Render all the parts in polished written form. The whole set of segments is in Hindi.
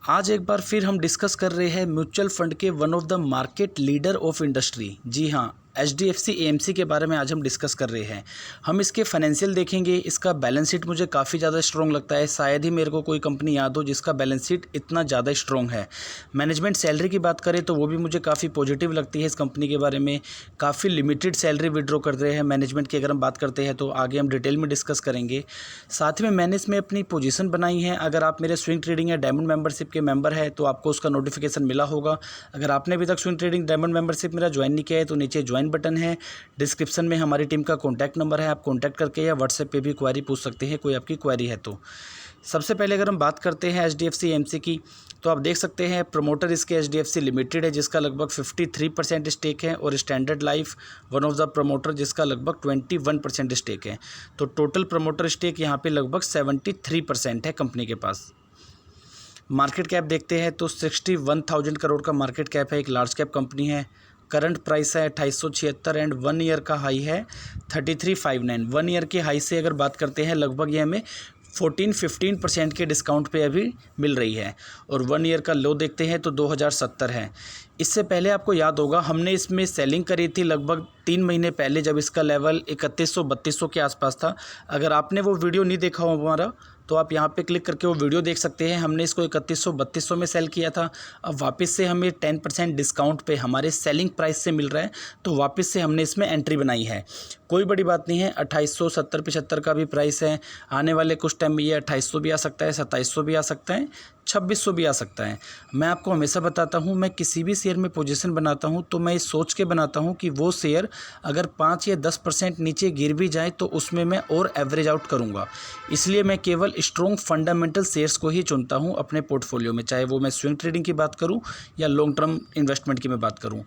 आज एक बार फिर हम डिस्कस कर रहे हैं म्यूचुअल फंड के one of the market leader of industry, जी हाँ, HDFC AMC के बारे में आज हम डिस्कस कर रहे हैं। हम इसके फाइनेंशियल देखेंगे। इसका बैलेंस शीट मुझे काफ़ी ज़्यादा स्ट्रॉन्ग लगता है। शायद ही मेरे को कोई कंपनी याद हो जिसका बैलेंस शीट इतना ज़्यादा स्ट्रॉन्ग है। मैनेजमेंट सैलरी की बात करें तो वो भी मुझे काफ़ी पॉजिटिव लगती है। इस कंपनी के बारे में काफ़ी लिमिटेड सैलरी विड्रॉ कर रहे हैं मैनेजमेंट की। अगर हम बात करते हैं तो आगे हम डिटेल में डिस्कस करेंगे। साथ में मैंने इसमें अपनी पोजीशन बनाई है। अगर आप मेरे स्विंग ट्रेडिंग या डायमंड मेंबरशिप के मेंबर हैं तो आपको उसका नोटिफिकेशन मिला होगा। अगर आपने अभी तक स्विंग ट्रेडिंग डायमंड मेंबरशिप मेरा ज्वाइन नहीं किया है तो नीचे ज्वाइन बटन है, डिस्क्रिप्शन में हमारी टीम का कॉन्टैक्ट नंबर है। आप कॉन्टैक्ट करके या व्हाट्सएप पे भी क्वेरी पूछ सकते हैं, कोई आपकी क्वेरी है तो। सबसे पहले अगर हम बात करते हैं HDFC AMC की तो आप देख सकते हैं प्रमोटर इसके HDFC लिमिटेड है जिसका लगभग 53% स्टेक है, और standard life one of the promoter जिसका लगभग 21% स्टेक है। तो टोटल प्रमोटर स्टेक यहाँ पे लगभग 73% है कंपनी के पास। मार्केट कैप देखते हैं तो 61,000 करोड़ का मार्केट कैप है। एक लार्ज कैप कंपनी है। करंट प्राइस है 2876 एंड 1 ईयर का हाई है 3359। 1 ईयर के हाई से अगर बात करते हैं लगभग ये हमें 14-15% के डिस्काउंट पे अभी मिल रही है। और 1 ईयर का लो देखते हैं तो 2070 है। इससे पहले आपको याद होगा हमने इसमें सेलिंग करी थी लगभग 3 महीने पहले, जब इसका लेवल 3100-3200 के आसपास था। अगर आपने वो वीडियो नहीं देखा हो हमारा तो आप यहाँ पे क्लिक करके वो वीडियो देख सकते हैं। हमने इसको 3100-3200 में सेल किया था। अब वापस से हमें 10% डिस्काउंट पे हमारे सेलिंग प्राइस से मिल रहा है, तो वापस से हमने इसमें एंट्री बनाई है। कोई बड़ी बात नहीं है। 2870-75 का भी प्राइस है। आने वाले कुछ टाइम में ये 2800 भी आ सकता है, 2700 भी आ सकता है, 2600 भी आ सकता है। मैं आपको हमेशा बताता हूँ, मैं किसी भी शेयर में पोजीशन बनाता हूँ तो मैं ये सोच के बनाता हूँ कि वो शेयर अगर 5 या 10% नीचे गिर भी जाए तो उसमें मैं और एवरेज आउट करूँगा। इसलिए मैं केवल स्ट्रॉन्ग फंडामेंटल शेयर्स को ही चुनता हूँ अपने पोर्टफोलियो में, चाहे वो मैं स्विंग ट्रेडिंग की बात करूँ या लॉन्ग टर्म इन्वेस्टमेंट की मैं बात करूँ।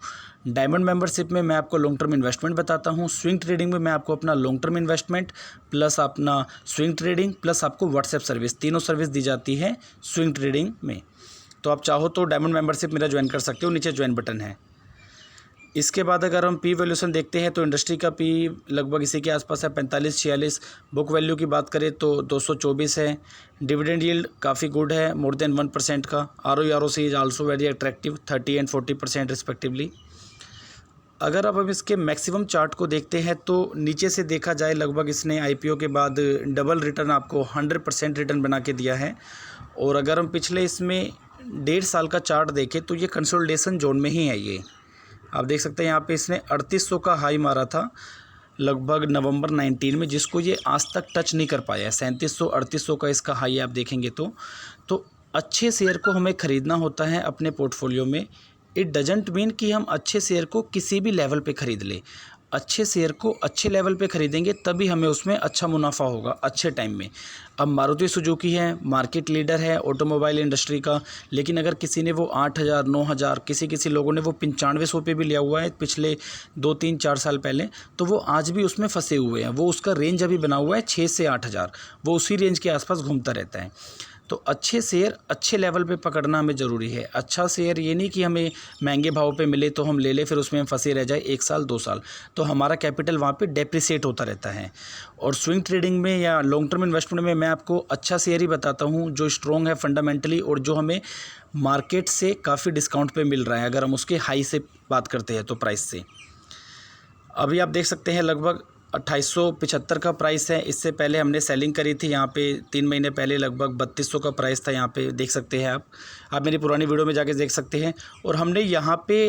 डायमंड मेंबरशिप में मैं आपको लॉन्ग टर्म इन्वेस्टमेंट बताता हूँ। स्विंग ट्रेडिंग में मैं आपको अपना लॉन्ग टर्म इन्वेस्टमेंट प्लस अपना स्विंग ट्रेडिंग प्लस आपको व्हाट्सएप सर्विस, तीनों सर्विस दी जाती है स्विंग ट्रेडिंग में। तो आप चाहो तो डायमंड मेंबरशिप मेरा ज्वाइन कर सकते हो, नीचे ज्वाइन बटन है। इसके बाद अगर हम पी वैल्यूशन देखते हैं तो इंडस्ट्री का पी लगभग इसी के आसपास है 45-46। बुक वैल्यू की बात करें तो 224 है। डिविडेंड यील्ड काफ़ी गुड है, मोर देन 1% का। ROE is also very attractive, 30 and 40% respectively. अगर अब हम इसके मैक्सिमम चार्ट को देखते हैं तो नीचे से देखा जाए लगभग इसने IPO के बाद डबल रिटर्न आपको 100% रिटर्न बना के दिया है। और अगर हम पिछले इसमें 1.5 साल का चार्ट देखें तो ये कंसोलिडेशन जोन में ही है। ये आप देख सकते हैं यहाँ पे इसने 3800 का हाई मारा था लगभग नवंबर 19 में, जिसको ये आज तक टच नहीं कर पाया है। 3700-3800 का इसका हाई आप देखेंगे तो अच्छे शेयर को हमें ख़रीदना होता है अपने पोर्टफोलियो में। इट डजंट मीन कि हम अच्छे शेयर को किसी भी लेवल पे ख़रीद लें। अच्छे शेयर को अच्छे लेवल पे ख़रीदेंगे तभी हमें उसमें अच्छा मुनाफा होगा अच्छे टाइम में। अब मारुति सुजुकी है, मार्केट लीडर है ऑटोमोबाइल इंडस्ट्री का, लेकिन अगर किसी ने वो 8,000, 9,000, किसी लोगों ने वो 9500 पे भी लिया हुआ है पिछले 2-3-4 साल पहले, तो वो आज भी उसमें फंसे हुए हैं। वो उसका रेंज अभी बना हुआ है 6 से 8,000, वो उसी रेंज के आसपास घूमता रहता है। तो अच्छे शेयर अच्छे लेवल पे पकड़ना हमें ज़रूरी है। अच्छा शेयर ये नहीं कि हमें महंगे भाव पे मिले तो हम ले लें, फिर उसमें हम फंसे रह जाए 1 साल 2 साल, तो हमारा कैपिटल वहाँ पे डेप्रिसिएट होता रहता है। और स्विंग ट्रेडिंग में या लॉन्ग टर्म इन्वेस्टमेंट में मैं आपको अच्छा शेयर ही बताता हूँ जो स्ट्रॉन्ग है फंडामेंटली और जो हमें मार्केट से काफ़ी डिस्काउंट पर मिल रहा है अगर हम उसके हाई से बात करते हैं तो प्राइस से। अभी आप देख सकते हैं लगभग 2875 का प्राइस है। इससे पहले हमने सेलिंग करी थी यहाँ पे 3 महीने पहले, लगभग 3200 का प्राइस था। यहाँ पे देख सकते हैं आप मेरी पुरानी वीडियो में जाके देख सकते हैं। और हमने यहाँ पे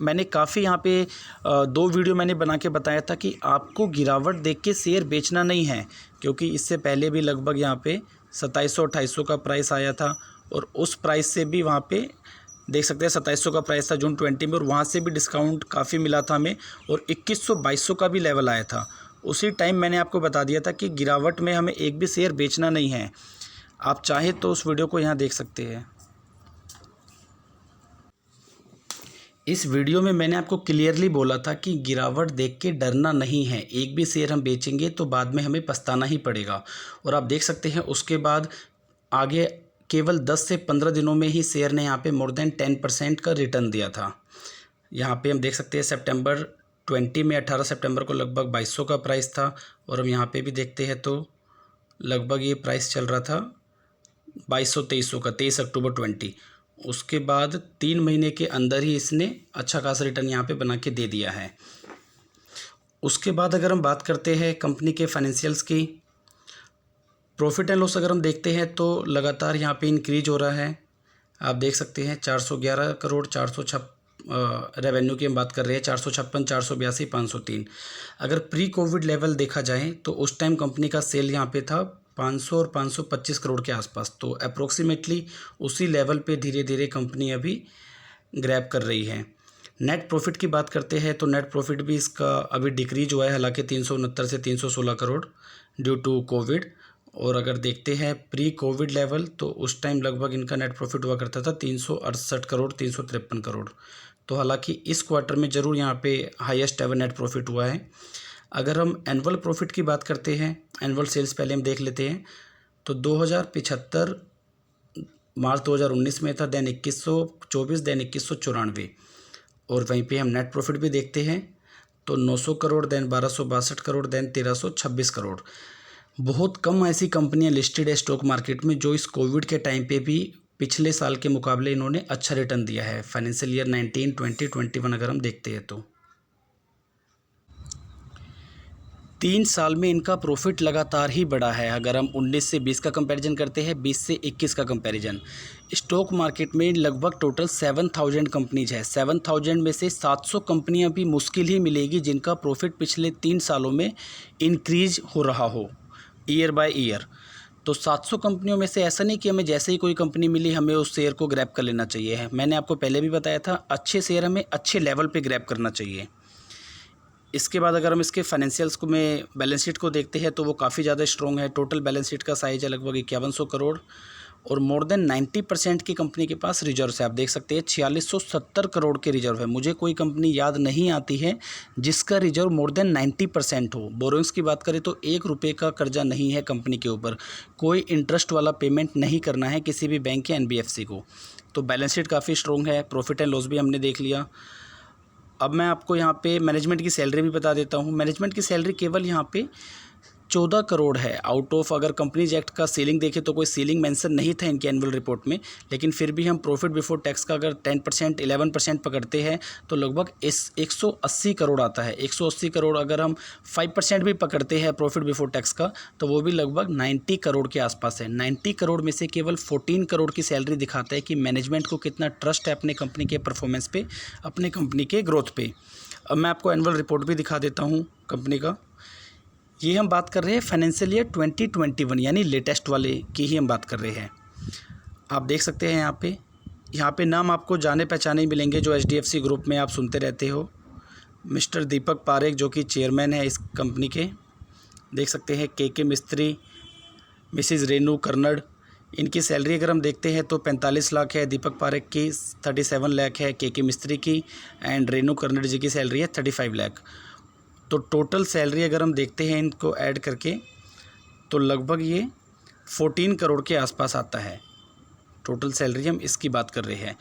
मैंने काफ़ी यहाँ पे 2 वीडियो मैंने बना के बताया था कि आपको गिरावट देख के शेयर बेचना नहीं है, क्योंकि इससे पहले भी लगभग यहाँ पे 2700-2800 का प्राइस आया था और उस प्राइस से भी वहाँ पे देख सकते हैं 2700 का प्राइस था जून 20 में, और वहाँ से भी डिस्काउंट काफ़ी मिला था हमें, और 2100-2200 का भी लेवल आया था। उसी टाइम मैंने आपको बता दिया था कि गिरावट में हमें एक भी शेयर बेचना नहीं है। आप चाहे तो उस वीडियो को यहाँ देख सकते हैं। इस वीडियो में मैंने आपको क्लियरली बोला था कि गिरावट देख के डरना नहीं है। एक भी शेयर हम बेचेंगे तो बाद में हमें पछताना ही पड़ेगा। और आप देख सकते हैं उसके बाद आगे केवल 10 से 15 दिनों में ही शेयर ने यहाँ पे मोर देन 10% का रिटर्न दिया था। यहाँ पे हम देख सकते हैं सितंबर 20 में 18 सितंबर को लगभग 2200 का प्राइस था, और हम यहाँ पे भी देखते हैं तो लगभग ये प्राइस चल रहा था 2200-2300 का 23 अक्टूबर 20। उसके बाद 3 महीने के अंदर ही इसने अच्छा खासा रिटर्न यहाँ पे बना के दे दिया है। उसके बाद अगर हम बात करते हैं कंपनी के फाइनेंशियल्स की, प्रॉफिट एंड लॉस अगर हम देखते हैं तो लगातार यहाँ पे इंक्रीज हो रहा है। आप देख सकते हैं 411 करोड़, रेवेन्यू की हम बात कर रहे हैं 456, 482, 503। अगर प्री कोविड लेवल देखा जाए तो उस टाइम कंपनी का सेल यहाँ पे था 500 और 525 करोड़ के आसपास। तो अप्रोक्सीमेटली उसी लेवल पे धीरे धीरे कंपनी अभी ग्रैब कर रही है। नेट प्रॉफिट की बात करते हैं तो नेट प्रॉफिट भी इसका अभी डिक्रीज हुआ है, हालांकि 369 से 316 करोड़ ड्यू टू कोविड। और अगर देखते हैं प्री कोविड लेवल तो उस टाइम लगभग इनका नेट प्रॉफिट हुआ करता था 368 करोड़, 353 करोड़। तो हालांकि इस क्वार्टर में ज़रूर यहाँ पे हाईएस्ट एवर नेट प्रॉफिट हुआ है। अगर हम एनुअल प्रॉफिट की बात करते हैं, एनुअल सेल्स पहले हम देख लेते हैं, तो 2075 मार्च 2019 में था, देन 2124, देन 2194। और वहीं पे हम नेट प्रॉफिट भी देखते हैं तो 900 करोड़, देन 1262 करोड़, देन 1326 करोड़। बहुत कम ऐसी कंपनियां लिस्टेड है स्टॉक मार्केट में जो इस कोविड के टाइम पे भी पिछले साल के मुकाबले इन्होंने अच्छा रिटर्न दिया है। फाइनेंशियल ईयर 19, 20, 21 अगर हम देखते हैं तो 3 साल में इनका प्रॉफिट लगातार ही बढ़ा है। अगर हम 19 से 20 का कंपैरिजन करते हैं, 20 से 21 का कंपैरिजन, स्टॉक मार्केट में लगभग टोटल 7000 कंपनीज है। 7000 में से 700 कंपनियां भी मुश्किल ही मिलेगी जिनका प्रॉफिट पिछले 3 सालों में इंक्रीज हो रहा हो ईयर बाय ईयर। तो 700 कंपनियों में से ऐसा नहीं कि हमें जैसे ही कोई कंपनी मिली हमें उस शेयर को ग्रैब कर लेना चाहिए है। मैंने आपको पहले भी बताया था, अच्छे शेयर हमें अच्छे लेवल पे ग्रैब करना चाहिए। इसके बाद अगर हम इसके फाइनेंशियल्स को में बैलेंस शीट को देखते हैं तो वो काफ़ी ज़्यादा स्ट्रॉन्ग है। टोटल बैलेंस शीट का साइज है लगभग 5100 करोड़ और मोर देन 90% की कंपनी के पास रिजर्व है। आप देख सकते हैं 4670 करोड़ के रिजर्व है। मुझे कोई कंपनी याद नहीं आती है जिसका रिजर्व मोर देन 90% हो। बोरोइंग्स की बात करें तो 1 रुपये का कर्जा नहीं है कंपनी के ऊपर, कोई इंटरेस्ट वाला पेमेंट नहीं करना है किसी भी बैंक या NBFC को। तो बैलेंस शीट काफ़ी स्ट्रॉन्ग है। प्रॉफिट एंड लॉस भी हमने देख लिया। अब मैं आपको यहाँ पे मैनेजमेंट की सैलरी भी बता देता हूँ। मैनेजमेंट की सैलरी केवल यहाँ पे 14 करोड़ है आउट ऑफ, अगर कंपनीज एक्ट का सीलिंग देखें तो कोई सीलिंग मेंशन नहीं था इनकी एनुअल रिपोर्ट में, लेकिन फिर भी हम प्रॉफिट बिफोर टैक्स का अगर 10%, 11% पकड़ते हैं तो लगभग 180 करोड़ आता है। 180 करोड़ अगर हम 5% भी पकड़ते हैं प्रॉफिट बिफोर टैक्स का तो वो भी लगभग 90 करोड़ के आसपास है। 90 करोड़ में से केवल 14 करोड़ की सैलरी दिखाता है कि मैनेजमेंट को कितना ट्रस्ट है अपने कंपनी के परफॉर्मेंस पे, अपने कंपनी के ग्रोथ पे। अब मैं आपको एनुअल रिपोर्ट भी दिखा देता हूँ कंपनी का। ये हम बात कर रहे हैं फाइनेंशियल ईयर 2021 यानी लेटेस्ट वाले की ही हम बात कर रहे हैं। आप देख सकते हैं यहाँ पे नाम आपको जाने पहचाने ही मिलेंगे जो HDFC ग्रुप में आप सुनते रहते हो। मिस्टर दीपक पारेख जो कि चेयरमैन है इस कंपनी के, देख सकते हैं KK मिस्त्री, मिसिज़ रेनू कर्नड। इनकी सैलरी अगर हम देखते हैं तो 45 लाख है, दीपक पारेख की 37 लाख है, KK मिस्त्री की, एंड रेनू कर्नड जी की सैलरी है 35 लाख। तो टोटल सैलरी अगर हम देखते हैं इनको ऐड करके तो लगभग ये 14 करोड़ के आसपास आता है। टोटल सैलरी हम इसकी बात कर रहे हैं।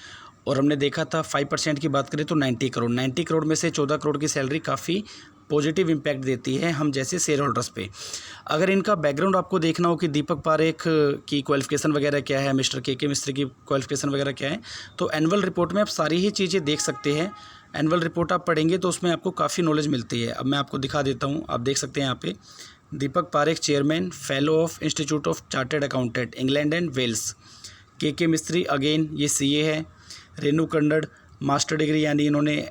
और हमने देखा था 5% की बात करें तो 90 करोड़। 90 करोड़ में से 14 करोड़ की सैलरी काफ़ी पॉजिटिव इम्पैक्ट देती है हम जैसे शेयर होल्डर्स पे। अगर इनका बैकग्राउंड आपको देखना हो कि दीपक पारेख की क्वालिफ़िकेशन वगैरह क्या है, मिस्टर KK मिस्त्री की क्वालिफ़िकेशन वगैरह क्या है, तो एनुअल रिपोर्ट में आप सारी ही चीज़ें देख सकते हैं। एनुअल रिपोर्ट आप पढ़ेंगे तो उसमें आपको काफ़ी नॉलेज मिलती है। अब मैं आपको दिखा देता हूँ। आप देख सकते हैं यहाँ पे Deepak Parekh chairman, fellow of institute of chartered accountant England and Wales. KK Mistry again ये CA है। रेनू कर्नड मास्टर डिग्री यानी इन्होंने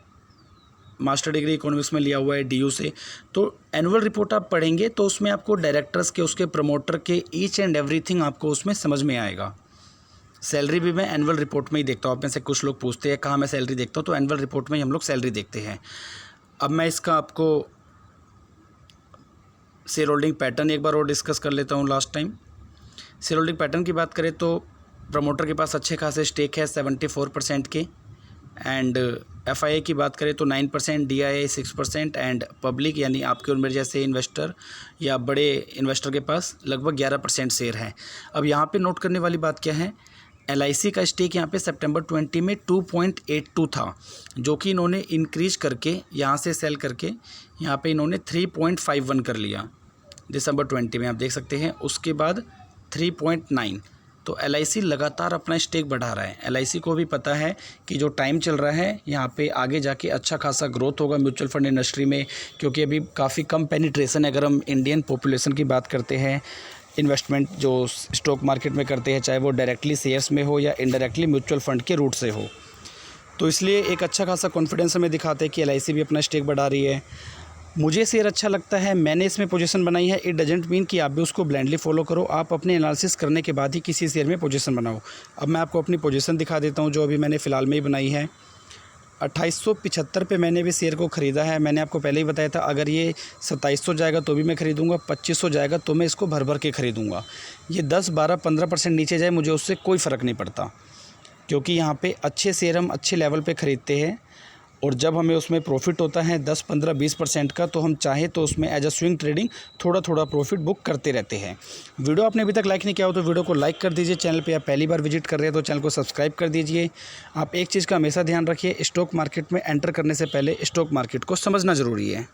मास्टर डिग्री इकोनॉमिक्स में लिया हुआ है DU से। तो एनुअल रिपोर्ट आप पढ़ेंगे तो उसमें आपको डायरेक्टर्स के, उसके प्रमोटर के ईच एंड एवरीथिंग आपको उसमें समझ में आएगा। सैलरी भी मैं एनुअल रिपोर्ट में ही देखता हूँ। आप में से कुछ लोग पूछते हैं कहाँ मैं सैलरी देखता हूँ, तो एनुअल रिपोर्ट में ही हम लोग सैलरी देखते हैं। अब मैं इसका आपको शेयर होल्डिंग पैटर्न एक बार और डिस्कस कर लेता हूँ। Last time share holding pattern की बात करें तो प्रमोटर के पास अच्छे खासे स्टेक है 74% के, एंड FIA की बात करें तो 9%, DIA 6% एंड पब्लिक यानी आपके और मेरे जैसे इन्वेस्टर या बड़े इन्वेस्टर के पास लगभग 11% शेयर है। अब यहाँ पे नोट करने वाली बात क्या है, LIC का स्टेक यहाँ पे सितंबर 20 में 2.82 था, जो कि इन्होंने इंक्रीज करके यहाँ से सेल करके यहाँ पे इन्होंने 3.51 कर लिया दिसंबर 20 में, आप देख सकते हैं। उसके बाद 3.9 तो LIC लगातार अपना स्टेक बढ़ा रहा है। LIC को भी पता है कि जो टाइम चल रहा है यहाँ पे आगे जाके अच्छा खासा ग्रोथ होगा म्यूचुअल फंड इंडस्ट्री में, क्योंकि अभी काफ़ी कम पेनिट्रेशन है। अगर हम इंडियन पॉपुलेशन की बात करते हैं, इन्वेस्टमेंट जो स्टॉक मार्केट में करते हैं, चाहे वो डायरेक्टली शेयर्स में हो या इनडायरेक्टली म्यूचुअल फंड के रूट से हो, तो इसलिए एक अच्छा खासा कॉन्फिडेंस हमें दिखाते हैं कि LIC भी अपना स्टेक बढ़ा रही है। मुझे शेयर अच्छा लगता है, मैंने इसमें पोजीशन बनाई है। इट डजेंट मीन कि आप भी उसको ब्लाइंडली फॉलो करो, आप अपने एनालिसिस करने के बाद ही किसी शेयर में पोजीशन बनाओ। अब मैं आपको अपनी पोजीशन दिखा देता हूं, जो अभी मैंने फ़िलहाल में ही बनाई है। 2875 पे मैंने भी शेयर को ख़रीदा है। मैंने आपको पहले ही बताया था, अगर ये 2700 जाएगा तो भी मैं ख़रीदूँगा, 2500 जाएगा तो मैं इसको भर भर के ख़रीदूँगा। ये 10, 12, 15% नीचे जाए मुझे उससे कोई फ़र्क नहीं पड़ता, क्योंकि यहाँ पे अच्छे शेयर हम अच्छे लेवल पे ख़रीदते हैं, और जब हमें उसमें प्रॉफिट होता है 10, 15, 20% का, तो हम चाहे तो उसमें एज अ स्विंग ट्रेडिंग थोड़ा थोड़ा प्रॉफिट बुक करते रहते हैं। वीडियो आपने अभी तक लाइक नहीं किया हो तो वीडियो को लाइक कर दीजिए। चैनल पे आप पहली बार विजिट कर रहे हैं तो चैनल को सब्सक्राइब कर दीजिए। आप एक चीज़ का हमेशा ध्यान रखिए, स्टॉक मार्केट में एंटर करने से पहले स्टॉक मार्केट को समझना ज़रूरी है।